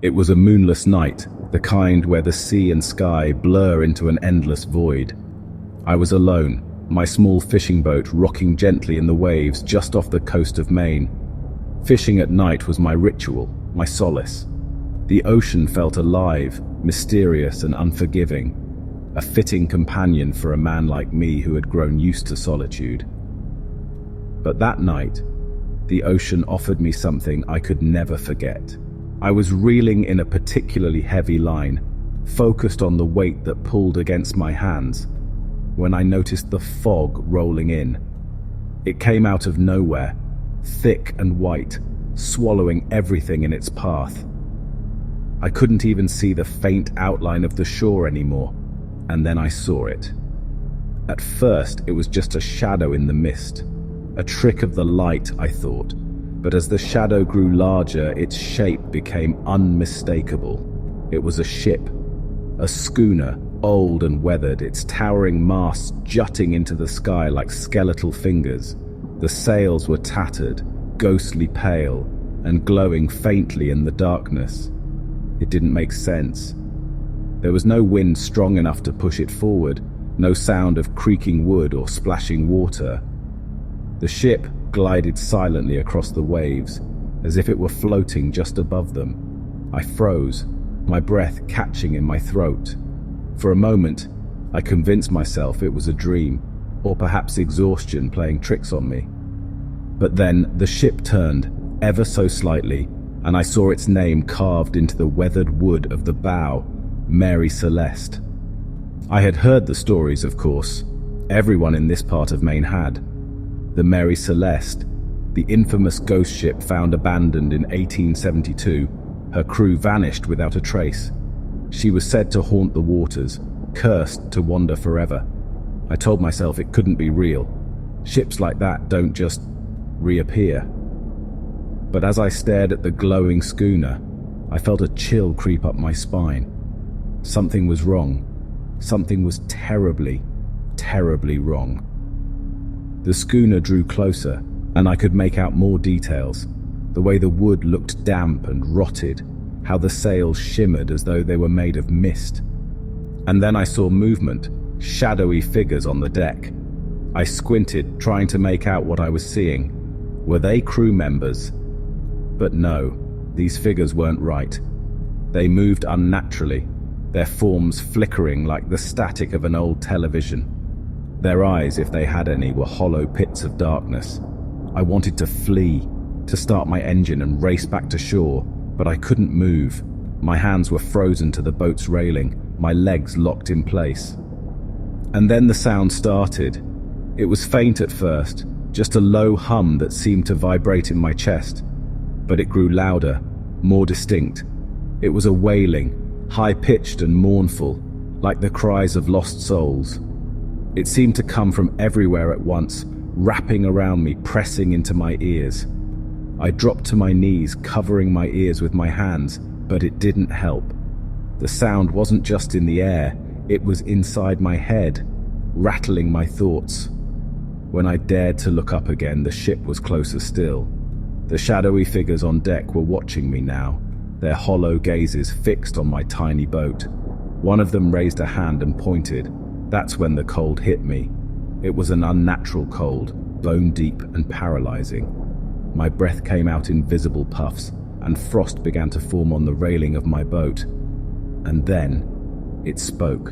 It was a moonless night, the kind where the sea and sky blur into an endless void. I was alone, my small fishing boat rocking gently in the waves just off the coast of Maine. Fishing at night was my ritual, my solace. The ocean felt alive, mysterious and unforgiving, a fitting companion for a man like me who had grown used to solitude. But that night, the ocean offered me something I could never forget. I was reeling in a particularly heavy line, focused on the weight that pulled against my hands, when I noticed the fog rolling in. It came out of nowhere, thick and white, swallowing everything in its path. I couldn't even see the faint outline of the shore anymore, and then I saw it. At first, it was just a shadow in the mist, a trick of the light, I thought. But as the shadow grew larger, its shape became unmistakable. It was a ship, a schooner, old and weathered, its towering masts jutting into the sky like skeletal fingers. The sails were tattered, ghostly pale, and glowing faintly in the darkness. It didn't make sense. There was no wind strong enough to push it forward, no sound of creaking wood or splashing water. The ship glided silently across the waves, as if it were floating just above them. I froze, my breath catching in my throat. For a moment, I convinced myself it was a dream, or perhaps exhaustion playing tricks on me. But then the ship turned, ever so slightly, and I saw its name carved into the weathered wood of the bow, Mary Celeste. I had heard the stories, of course. Everyone in this part of Maine had. The Mary Celeste, the infamous ghost ship found abandoned in 1872, her crew vanished without a trace. She was said to haunt the waters, cursed to wander forever. I told myself it couldn't be real. Ships like that don't just reappear. But as I stared at the glowing schooner, I felt a chill creep up my spine. Something was wrong. Something was terribly, terribly wrong. The schooner drew closer, and I could make out more details. The way the wood looked damp and rotted, how the sails shimmered as though they were made of mist. And then I saw movement, shadowy figures on the deck. I squinted, trying to make out what I was seeing. Were they crew members? But no, these figures weren't right. They moved unnaturally, their forms flickering like the static of an old television. Their eyes, if they had any, were hollow pits of darkness. I wanted to flee, to start my engine and race back to shore, but I couldn't move. My hands were frozen to the boat's railing, my legs locked in place. And then the sound started. It was faint at first, just a low hum that seemed to vibrate in my chest. But it grew louder, more distinct. It was a wailing, high-pitched and mournful, like the cries of lost souls. It seemed to come from everywhere at once, wrapping around me, pressing into my ears. I dropped to my knees, covering my ears with my hands, but it didn't help. The sound wasn't just in the air, it was inside my head, rattling my thoughts. When I dared to look up again, the ship was closer still. The shadowy figures on deck were watching me now, their hollow gazes fixed on my tiny boat. One of them raised a hand and pointed. That's when the cold hit me. It was an unnatural cold, bone deep and paralyzing. My breath came out in visible puffs, and frost began to form on the railing of my boat. And then, it spoke,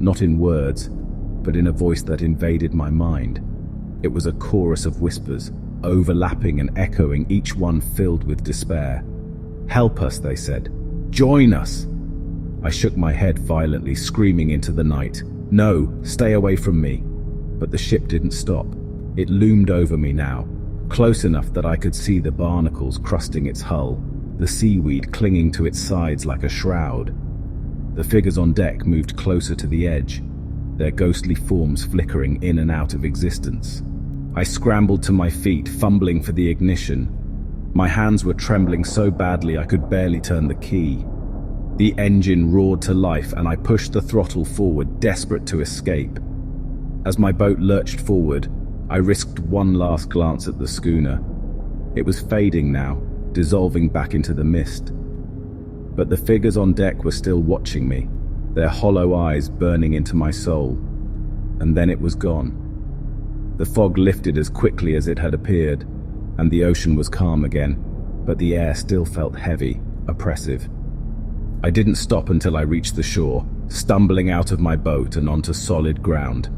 not in words, but in a voice that invaded my mind. It was a chorus of whispers, overlapping and echoing, each one filled with despair. "Help us," they said. "Join us!" I shook my head violently, screaming into the night. "No, stay away from me." But the ship didn't stop. It loomed over me now, close enough that I could see the barnacles crusting its hull, the seaweed clinging to its sides like a shroud. The figures on deck moved closer to the edge, their ghostly forms flickering in and out of existence. I scrambled to my feet, fumbling for the ignition. My hands were trembling so badly I could barely turn the key. The engine roared to life, and I pushed the throttle forward, desperate to escape. As my boat lurched forward, I risked one last glance at the schooner. It was fading now, dissolving back into the mist. but the figures on deck were still watching me, their hollow eyes burning into my soul. And then it was gone. The fog lifted as quickly as it had appeared, and the ocean was calm again, but the air still felt heavy, oppressive. I didn't stop until I reached the shore, stumbling out of my boat and onto solid ground.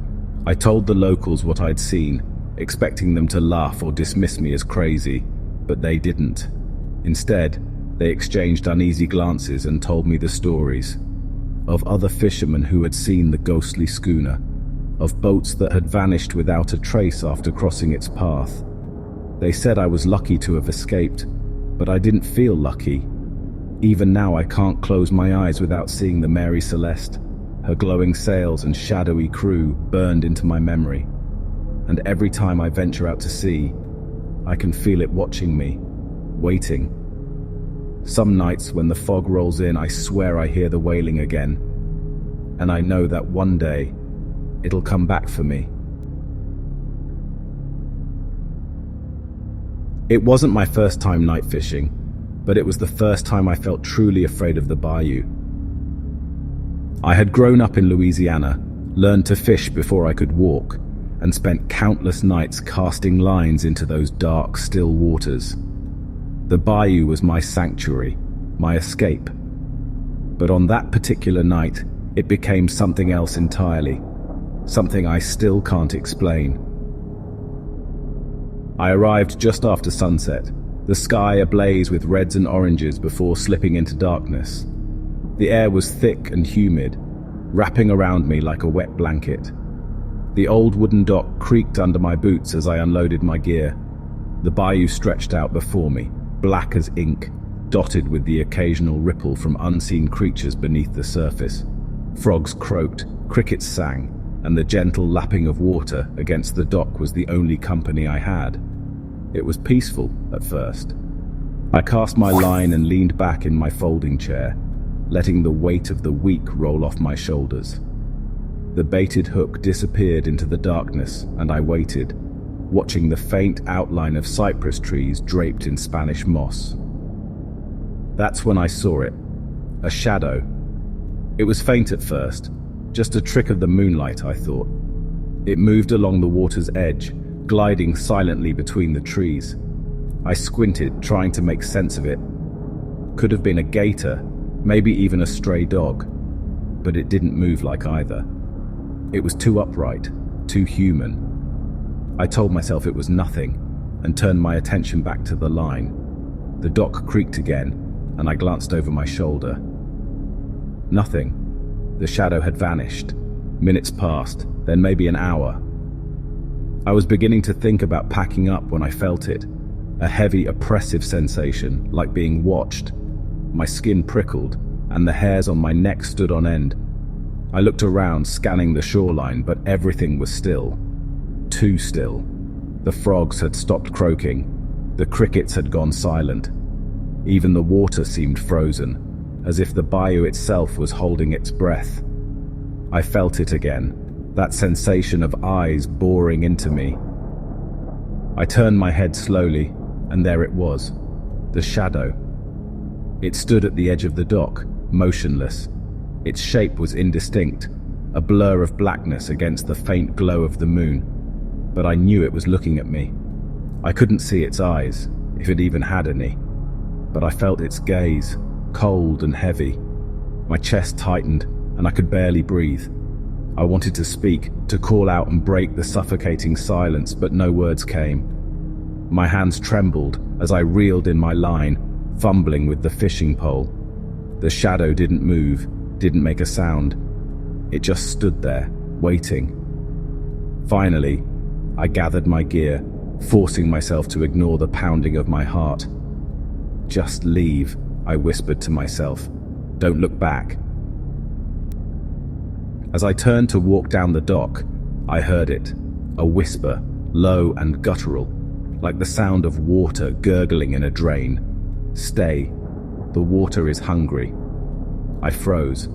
I told the locals what I'd seen, expecting them to laugh or dismiss me as crazy, but they didn't. Instead, they exchanged uneasy glances and told me the stories of other fishermen who had seen the ghostly schooner, of boats that had vanished without a trace after crossing its path. They said I was lucky to have escaped, but I didn't feel lucky. Even now I can't close my eyes without seeing the Mary Celeste, her glowing sails and shadowy crew burned into my memory. And every time I venture out to sea, I can feel it watching me, waiting. Some nights when the fog rolls in, I swear I hear the wailing again, and I know that one day it'll come back for me. It wasn't my first time night fishing, but it was the first time I felt truly afraid of the bayou. I had grown up in Louisiana, learned to fish before I could walk, and spent countless nights casting lines into those dark, still waters. The bayou was my sanctuary, my escape. But on that particular night, it became something else entirely, something I still can't explain. I arrived just after sunset, the sky ablaze with reds and oranges before slipping into darkness. The air was thick and humid, wrapping around me like a wet blanket. The old wooden dock creaked under my boots as I unloaded my gear. The bayou stretched out before me, black as ink, dotted with the occasional ripple from unseen creatures beneath the surface. Frogs croaked, crickets sang, and the gentle lapping of water against the dock was the only company I had. It was peaceful at first. I cast my line and leaned back in my folding chair, letting the weight of the week roll off my shoulders. The baited hook disappeared into the darkness, and I waited, watching the faint outline of cypress trees draped in Spanish moss. That's when I saw it, a shadow. It was faint at first, just a trick of the moonlight, I thought. It moved along the water's edge, gliding silently between the trees. I squinted, trying to make sense of it. Could have been a gator, maybe even a stray dog, but it didn't move like either. It was too upright, too human. I told myself it was nothing, and turned my attention back to the line. The dock creaked again, and I glanced over my shoulder. Nothing. The shadow had vanished. Minutes passed, then maybe an hour. I was beginning to think about packing up when I felt it, a heavy, oppressive sensation, like being watched. My skin prickled, and the hairs on my neck stood on end. I looked around, scanning the shoreline, but everything was still. Too still. The frogs had stopped croaking. The crickets had gone silent. Even the water seemed frozen, as if the bayou itself was holding its breath. I felt it again, that sensation of eyes boring into me. I turned my head slowly, and there it was, the shadow. It stood at the edge of the dock, motionless. Its shape was indistinct, a blur of blackness against the faint glow of the moon, but I knew it was looking at me. I couldn't see its eyes, if it even had any, but I felt its gaze, cold and heavy. My chest tightened, and I could barely breathe. I wanted to speak, to call out and break the suffocating silence, but no words came. My hands trembled as I reeled in my line, fumbling with the fishing pole. The shadow didn't move, didn't make a sound. It just stood there, waiting. Finally, I gathered my gear, forcing myself to ignore the pounding of my heart. "Just leave," I whispered to myself. "Don't look back." As I turned to walk down the dock, I heard it, a whisper, low and guttural, like the sound of water gurgling in a drain. "Stay. The water is hungry." I froze.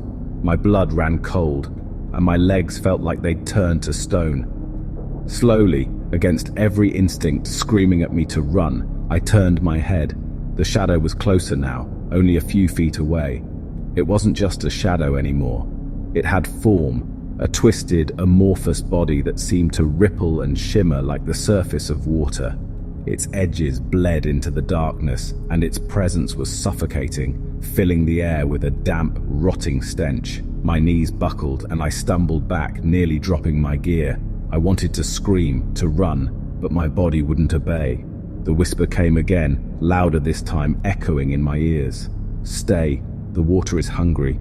My blood ran cold, and my legs felt like they'd turned to stone. Slowly, against every instinct screaming at me to run, I turned my head. The shadow was closer now, only a few feet away. It wasn't just a shadow anymore. It had form, a twisted, amorphous body that seemed to ripple and shimmer like the surface of water. Its edges bled into the darkness, and its presence was suffocating, filling the air with a damp, rotting stench. My knees buckled, and I stumbled back, nearly dropping my gear. I wanted to scream, to run, but my body wouldn't obey. The whisper came again, louder this time, echoing in my ears. "Stay, the water is hungry."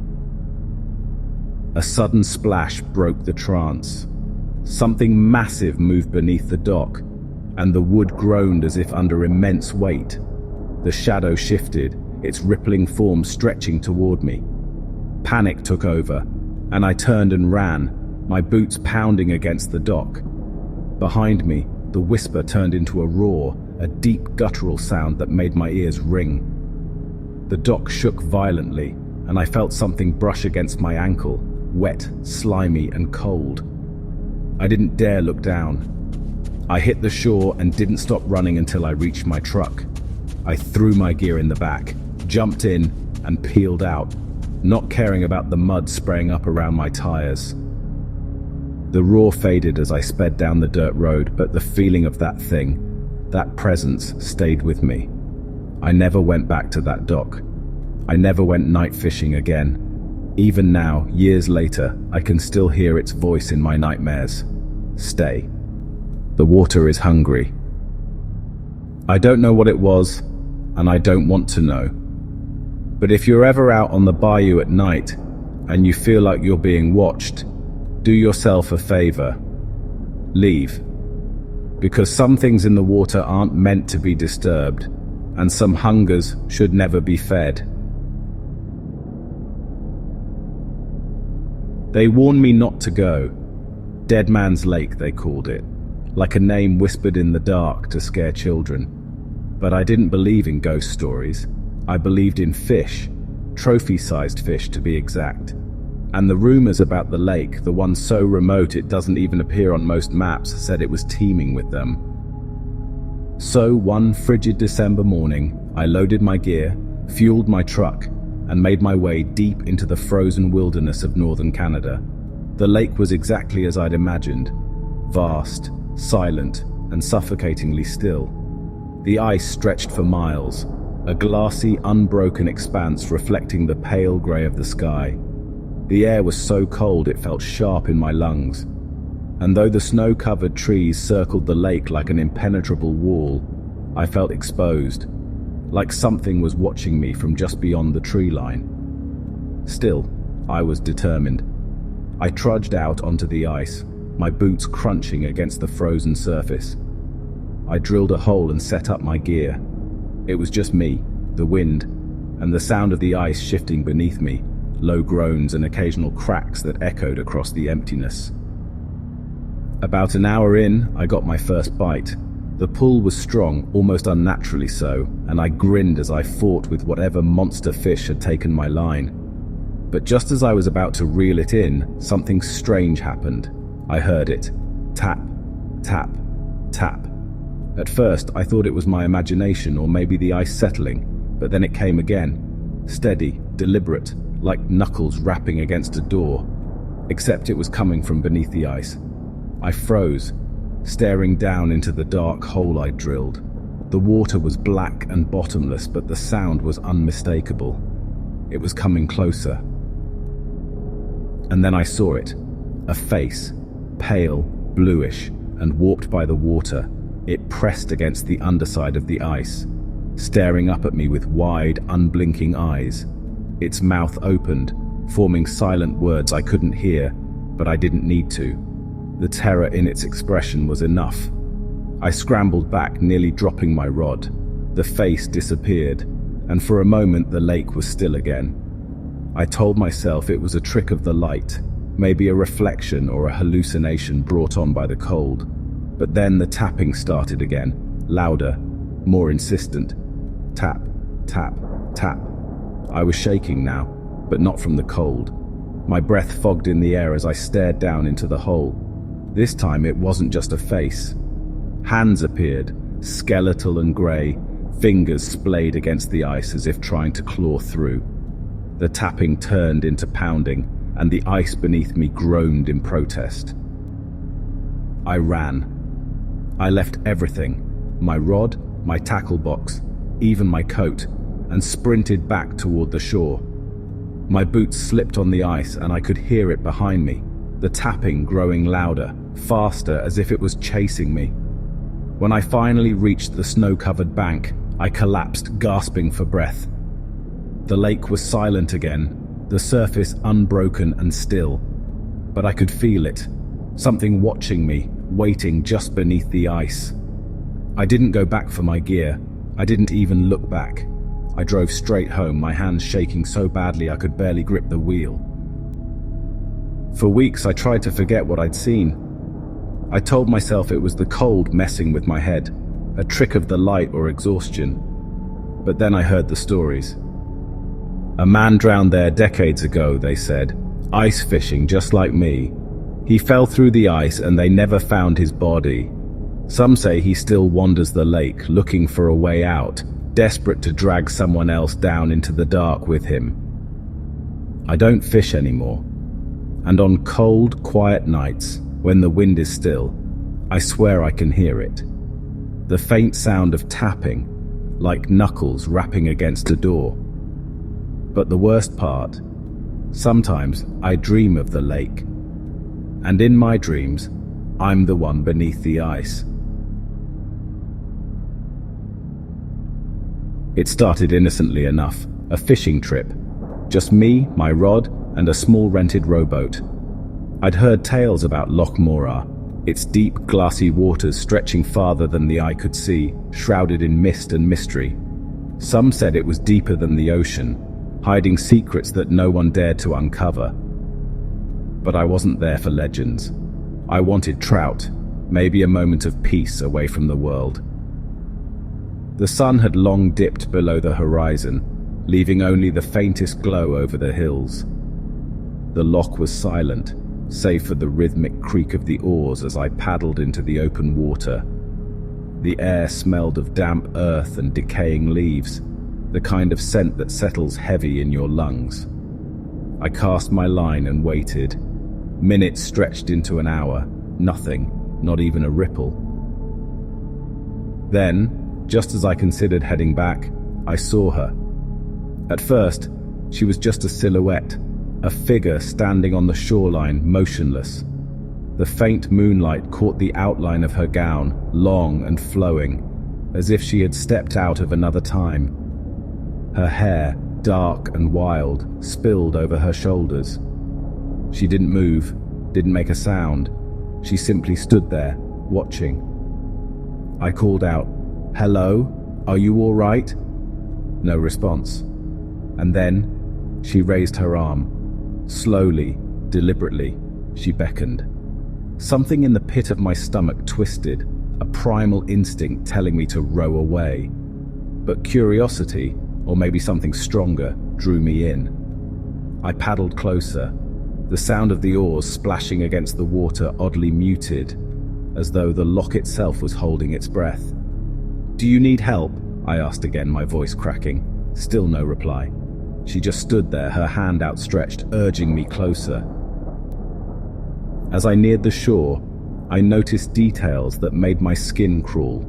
A sudden splash broke the trance. Something massive moved beneath the dock, and the wood groaned as if under immense weight. The shadow shifted, its rippling form stretching toward me. Panic took over, and I turned and ran, my boots pounding against the dock. Behind me, the whisper turned into a roar, a deep guttural sound that made my ears ring. The dock shook violently, and I felt something brush against my ankle, wet, slimy, and cold. I didn't dare look down. I hit the shore and didn't stop running until I reached my truck. I threw my gear in the back, jumped in, and peeled out, not caring about the mud spraying up around my tires. The roar faded as I sped down the dirt road, but the feeling of that thing, that presence, stayed with me. I never went back to that dock. I never went night fishing again. Even now, years later, I can still hear its voice in my nightmares. Stay. The water is hungry. I don't know what it was, and I don't want to know. But if you're ever out on the bayou at night, and you feel like you're being watched, do yourself a favor. Leave. Because some things in the water aren't meant to be disturbed, and some hungers should never be fed. They warned me not to go. Dead Man's Lake, they called it, like a name whispered in the dark to scare children. But I didn't believe in ghost stories. I believed in fish, trophy-sized fish to be exact. And the rumors about the lake, the one so remote it doesn't even appear on most maps, said it was teeming with them. So one frigid December morning, I loaded my gear, fueled my truck, and made my way deep into the frozen wilderness of northern Canada. The lake was exactly as I'd imagined, vast, silent, and suffocatingly still. The ice stretched for miles, a glassy, unbroken expanse reflecting the pale grey of the sky. The air was so cold it felt sharp in my lungs, and though the snow-covered trees circled the lake like an impenetrable wall, I felt exposed, like something was watching me from just beyond the tree line. Still, I was determined. I trudged out onto the ice, my boots crunching against the frozen surface. I drilled a hole and set up my gear. It was just me, the wind, and the sound of the ice shifting beneath me, low groans and occasional cracks that echoed across the emptiness. About an hour in, I got my first bite. The pull was strong, almost unnaturally so, and I grinned as I fought with whatever monster fish had taken my line. But just as I was about to reel it in, something strange happened. I heard it. Tap, tap, tap. At first, I thought it was my imagination or maybe the ice settling, but then it came again. Steady, deliberate, like knuckles rapping against a door, except it was coming from beneath the ice. I froze, staring down into the dark hole I drilled. The water was black and bottomless, but the sound was unmistakable. It was coming closer. And then I saw it. A face, pale, bluish, and warped by the water. It pressed against the underside of the ice, staring up at me with wide, unblinking eyes. Its mouth opened, forming silent words I couldn't hear, but I didn't need to. The terror in its expression was enough. I scrambled back, nearly dropping my rod. The face disappeared, and for a moment the lake was still again. I told myself it was a trick of the light, maybe a reflection or a hallucination brought on by the cold. But then the tapping started again, louder, more insistent. Tap, tap, tap. I was shaking now, but not from the cold. My breath fogged in the air as I stared down into the hole. This time it wasn't just a face. Hands appeared, skeletal and grey, Fingers splayed against the ice as if trying to claw through. The tapping turned into pounding, and the ice beneath me groaned in protest. I ran. I left everything, my rod, my tackle box, even my coat, and sprinted back toward the shore. My boots slipped on the ice and I could hear it behind me, the tapping growing louder, faster, as if it was chasing me. When I finally reached the snow-covered bank, I collapsed, gasping for breath. The lake was silent again, the surface unbroken and still, but I could feel it, something watching me, waiting just beneath the ice. I didn't go back for my gear. I didn't even look back. I drove straight home, my hands shaking so badly I could barely grip the wheel. For weeks I tried to forget what I'd seen. I told myself it was the cold messing with my head, a trick of the light or exhaustion. But then I heard the stories. A man drowned there decades ago, they said, ice fishing just like me. He fell through the ice and they never found his body. Some say he still wanders the lake, looking for a way out, desperate to drag someone else down into the dark with him. I don't fish anymore. And on cold, quiet nights, when the wind is still, I swear I can hear it. The faint sound of tapping, like knuckles rapping against a door. But the worst part, sometimes I dream of the lake. And in my dreams, I'm the one beneath the ice. It started innocently enough, a fishing trip. Just me, my rod, and a small rented rowboat. I'd heard tales about Loch Morar, its deep, glassy waters stretching farther than the eye could see, shrouded in mist and mystery. Some said it was deeper than the ocean, hiding secrets that no one dared to uncover. But I wasn't there for legends. I wanted trout, maybe a moment of peace away from the world. The sun had long dipped below the horizon, leaving only the faintest glow over the hills. The loch was silent, save for the rhythmic creak of the oars as I paddled into the open water. The air smelled of damp earth and decaying leaves, the kind of scent that settles heavy in your lungs. I cast my line and waited. Minutes stretched into an hour, nothing, not even a ripple. Then, just as I considered heading back, I saw her. At first, she was just a silhouette, a figure standing on the shoreline, motionless. The faint moonlight caught the outline of her gown, long and flowing, as if she had stepped out of another time. Her hair, dark and wild, spilled over her shoulders. She didn't move, didn't make a sound. She simply stood there, watching. I called out, "Hello? Are you all right?" No response. And then, she raised her arm. Slowly, deliberately, she beckoned. Something in the pit of my stomach twisted, a primal instinct telling me to row away. But curiosity, or maybe something stronger, drew me in. I paddled closer, the sound of the oars splashing against the water oddly muted, as though the loch itself was holding its breath. "Do you need help?" I asked again, my voice cracking. Still no reply. She just stood there, her hand outstretched, urging me closer. As I neared the shore, I noticed details that made my skin crawl.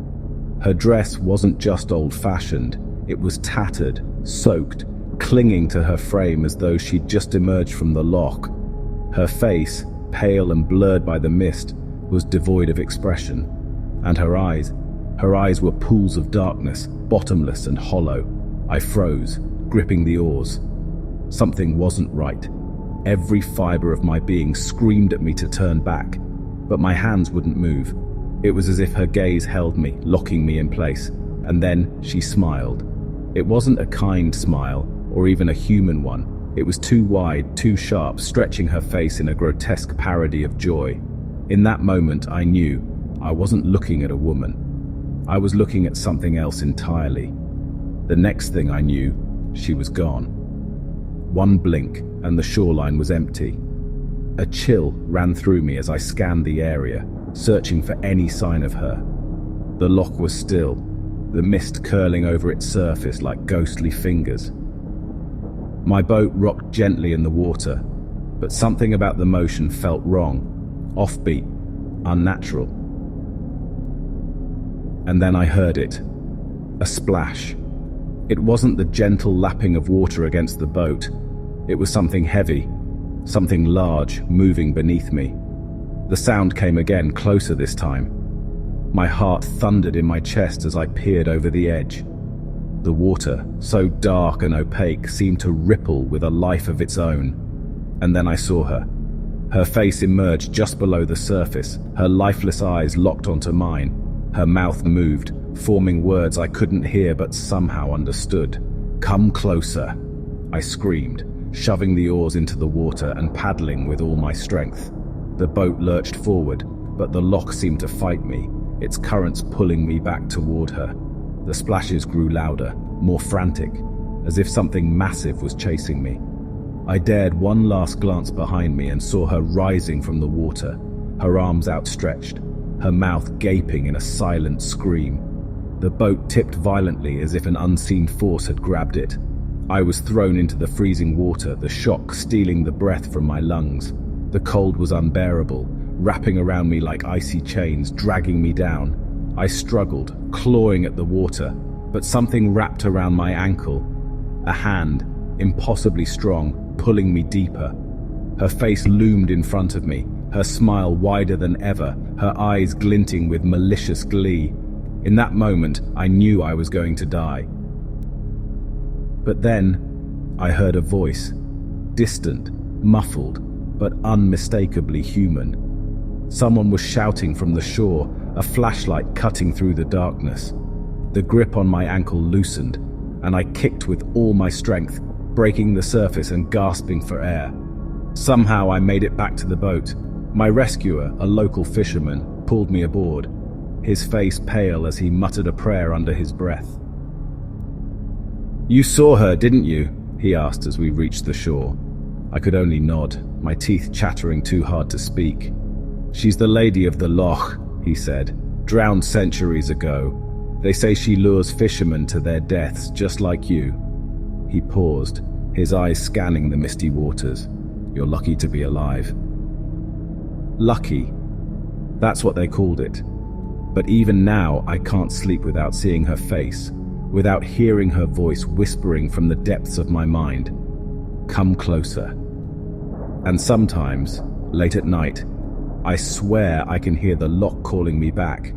Her dress wasn't just old-fashioned, it was tattered, soaked, clinging to her frame as though she'd just emerged from the loch. Her face, pale and blurred by the mist, was devoid of expression. And her eyes were pools of darkness, bottomless and hollow. I froze, gripping the oars. Something wasn't right. Every fiber of my being screamed at me to turn back, but my hands wouldn't move. It was as if her gaze held me, locking me in place. And then she smiled. It wasn't a kind smile, or even a human one. It was too wide, too sharp, stretching her face in a grotesque parody of joy. In that moment, I knew I wasn't looking at a woman. I was looking at something else entirely. The next thing I knew, she was gone. One blink, and the shoreline was empty. A chill ran through me as I scanned the area, searching for any sign of her. The loch was still, the mist curling over its surface like ghostly fingers. My boat rocked gently in the water, but something about the motion felt wrong, offbeat, unnatural. And then I heard it. A splash. It wasn't the gentle lapping of water against the boat. It was something heavy, something large, moving beneath me. The sound came again, closer this time. My heart thundered in my chest as I peered over the edge. The water, so dark and opaque, seemed to ripple with a life of its own. And then I saw her. Her face emerged just below the surface, her lifeless eyes locked onto mine. Her mouth moved, forming words I couldn't hear but somehow understood. "Come closer," I screamed, shoving the oars into the water and paddling with all my strength. The boat lurched forward, but the loch seemed to fight me, its currents pulling me back toward her. The splashes grew louder, more frantic, as if something massive was chasing me. I dared one last glance behind me and saw her rising from the water, her arms outstretched, her mouth gaping in a silent scream. The boat tipped violently as if an unseen force had grabbed it. I was thrown into the freezing water, the shock stealing the breath from my lungs. The cold was unbearable, wrapping around me like icy chains, dragging me down. I struggled, clawing at the water, but something wrapped around my ankle. A hand, impossibly strong, pulling me deeper. Her face loomed in front of me, her smile wider than ever, her eyes glinting with malicious glee. In that moment, I knew I was going to die. But then, I heard a voice, distant, muffled, but unmistakably human. Someone was shouting from the shore, a flashlight cutting through the darkness. The grip on my ankle loosened, and I kicked with all my strength, breaking the surface and gasping for air. Somehow I made it back to the boat. My rescuer, a local fisherman, pulled me aboard, his face pale as he muttered a prayer under his breath. "You saw her, didn't you?" he asked as we reached the shore. I could only nod, my teeth chattering too hard to speak. "She's the lady of the loch," he said, "drowned centuries ago. They say she lures fishermen to their deaths, just like you." He paused, his eyes scanning the misty waters. "You're lucky to be alive." Lucky. That's what they called it. But even now, I can't sleep without seeing her face, without hearing her voice whispering from the depths of my mind, "Come closer." And sometimes, late at night, I swear I can hear the loch calling me back,